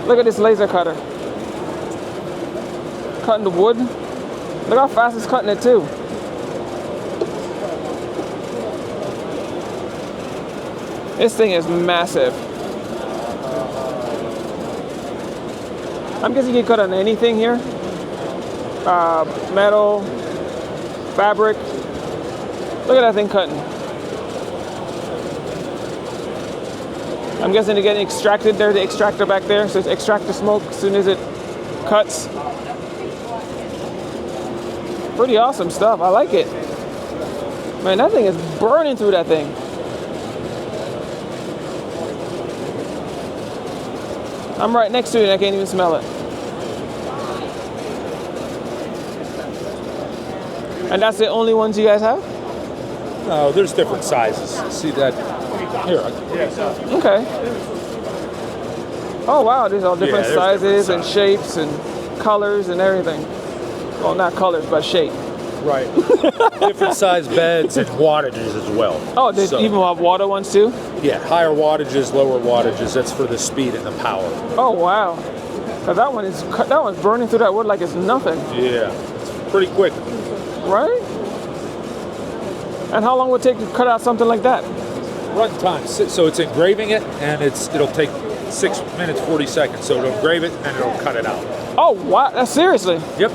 Look at this laser cutter. Cutting the wood. Look how fast it's cutting it too. This thing is massive. I'm guessing you can cut on anything here. Metal, fabric. Look at that thing cutting. I'm guessing they're getting extracted. There's the extractor back there, so it's extract the smoke as soon as it cuts. Pretty awesome stuff. I like it. Man, that thing is burning through that thing. I'm right next to it and I can't even smell it. And that's the only ones you guys have? No, there's different sizes. See that? Here. Okay. Oh wow, these are all different sizes and shapes and colors and everything. Well, not colors, but shape. Right. Different size beds and wattages as well. Oh, they even have water ones too? Yeah, higher wattages, lower wattages. That's for the speed and the power. Oh wow. Cause that one's burning through that wood like it's nothing. Yeah, it's pretty quick. Right? And how long would it take to cut out something like that? Run time. So it's engraving it, and it'll take 6 minutes 40 seconds. So it'll engrave it and it'll cut it out. Oh wow! That's seriously? Yep.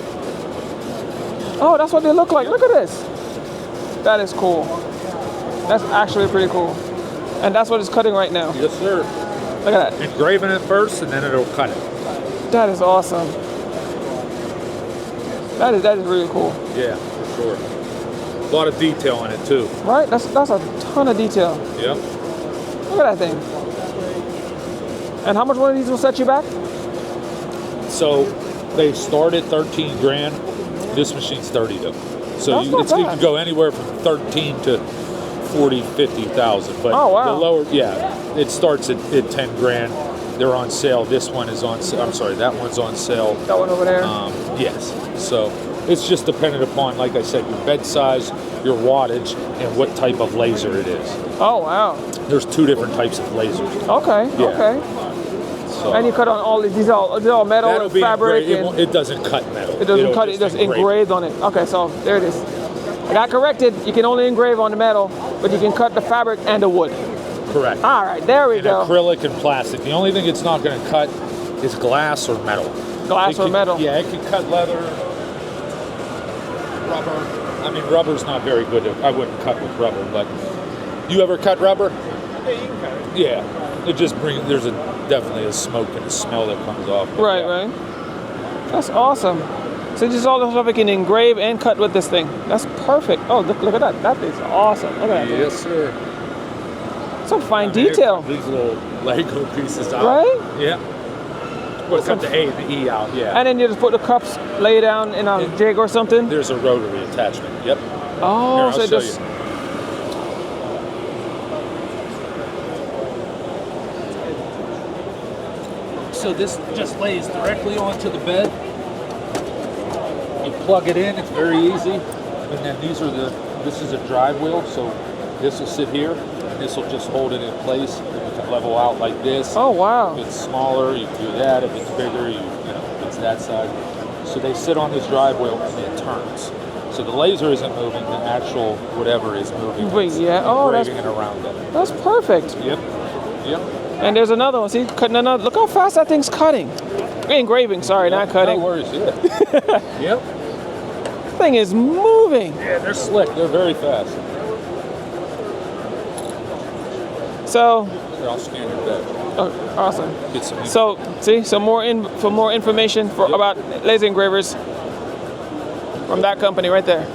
Oh, that's what they look like. Look at this. That is cool. That's actually pretty cool. And that's what it's cutting right now. Yes, sir. Look at that. Engraving it first, and then it'll cut it. That is awesome. That is really cool. Yeah, for sure. A lot of detail in it too. Right? That's a ton of detail. Yep. Look at that thing. And how much one of these will set you back? So they start at 13 grand. This machine's 30 though. So you can go anywhere from 13 to 40, 50,000. But oh, wow. The lower, it starts at 10 grand. They're on sale. This one is on sale. I'm sorry, that one's on sale. That one over there? Yes. So it's just dependent upon, like I said, your bed size, your wattage, and what type of laser it is. Oh, wow. There's 2 different types of lasers. Okay, okay. So and you cut on all these all metal and fabric. It doesn't cut metal. It doesn't cut it, just engraved on it. Okay, so there it is. I got corrected. You can only engrave on the metal, but you can cut the fabric and the wood. Correct. All right, there we go. Acrylic and plastic. The only thing it's not going to cut is glass or metal. Glass or metal? Yeah, it can cut leather, rubber. I mean, rubber's not very good. I wouldn't cut with rubber, but you ever cut rubber? Yeah, you can cut it. Yeah, it just brings. There's definitely a smoke and a smell that comes off. Right, right. That's awesome. So just all the stuff I can engrave and cut with this thing. That's perfect. Oh, look at that. That is awesome. Look at that. Yes, sir. Some fine detail. These little Lego pieces out. Right? Yeah. We'll cut the A and the E out, yeah. And then you just put the cups, lay down in a jig or something? There's a rotary attachment, yep. Oh, Here, so just... So this just lays directly onto the bed. You plug it in, it's very easy. And then this is a drive wheel, so this will sit here, and this will just hold it in place. You can level out like this. Oh, wow. If it's smaller, you can do that. If it's bigger, if it's that side. So they sit on this drive wheel and it turns. So the laser isn't moving, the actual whatever is moving. Wait, yeah. Oh, that's it around it. That's perfect. Yep. Yep. And there's another one. See, cutting another. Look how fast that thing's cutting. Engraving, sorry, not cutting. No worries, yeah. Yep. That thing is moving. Yeah, they're slick. They're very fast. So. Here, I'll scan your bed. Oh, awesome. Get some. So, see, for more information about laser engravers from that company right there.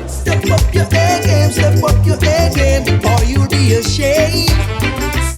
Step up your A game, or you'll be ashamed.